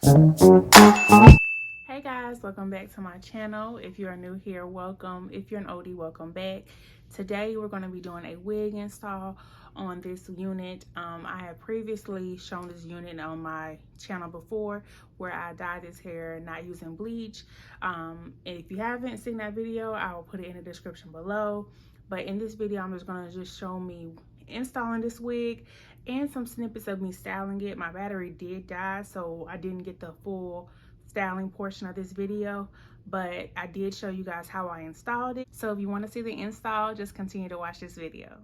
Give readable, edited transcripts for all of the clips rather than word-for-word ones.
Hey guys, welcome back to my channel. If you're new here, welcome. If you're an oldie, welcome back. Today we're going to be doing a wig install on this unit. I have previously shown this unit on my channel before where I dyed this hair not using bleach. If you haven't seen that video, I will put it in the description below. But in this video, I'm just going to show me installing this wig and some snippets of me styling it. My battery did die, so I didn't get the full styling portion of this video, but I did show you guys how I installed it. So if you want to see the install, just continue to watch this video.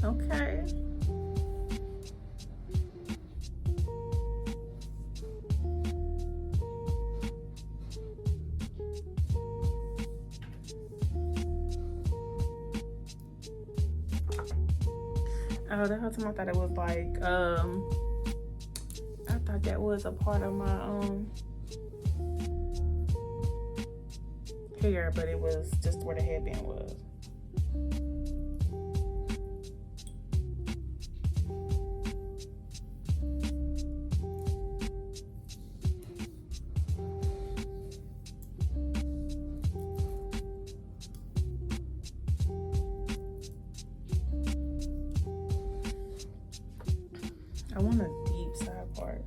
Okay. Oh, the whole time I thought it was like, I thought that was a part of my hair, but it was just where the headband was. I want a deep side part.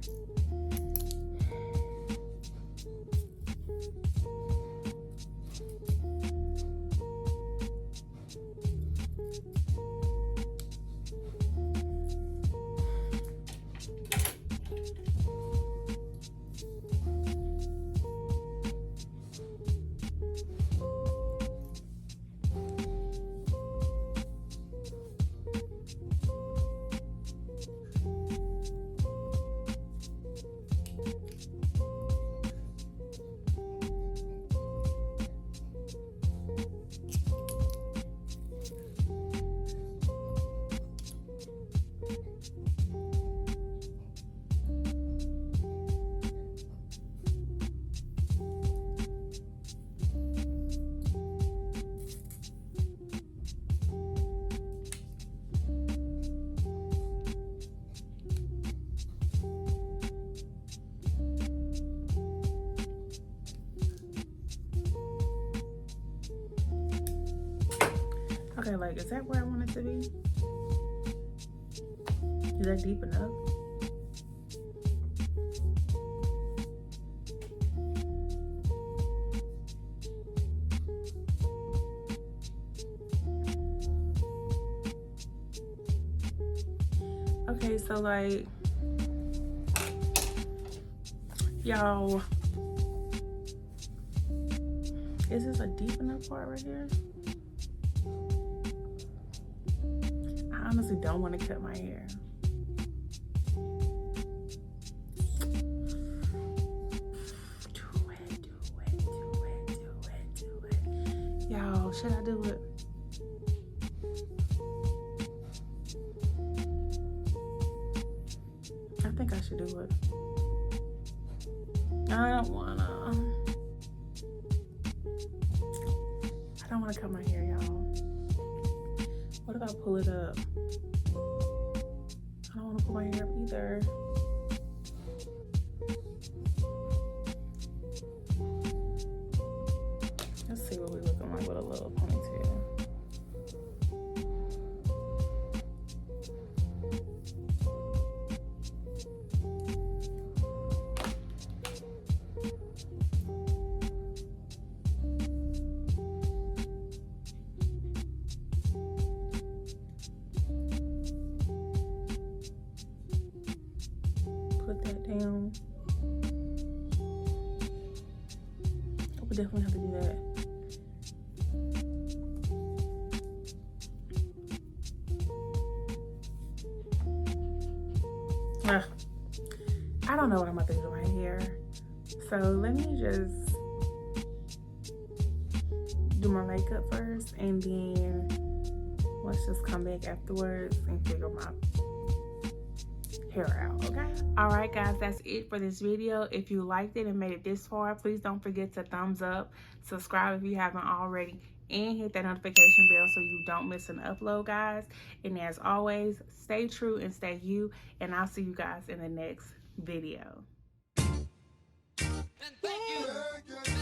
Okay, like, is that where I want it to be? Is that deep enough? Okay, so like, y'all, is this a deep enough part right here? I honestly don't want to cut my hair. Do it. Y'all, should I do it? I think I should do it. I don't want to cut my hair, y'all. What if I pull it up? I don't want to pull my hair up either. Let's see what we're looking like with a little ponytail. Put that down. I would definitely have to do that. I don't know what I'm about to do to my hair. So let me just do my makeup first, and then let's just come back afterwards and figure my hair out, okay? All right, guys, that's it for this video. If you liked it and made it this far, please don't forget to thumbs up, subscribe if you haven't already, and hit that notification bell so you don't miss an upload, guys. And as always, stay true and stay you, and I'll see you guys in the next video. And thank you.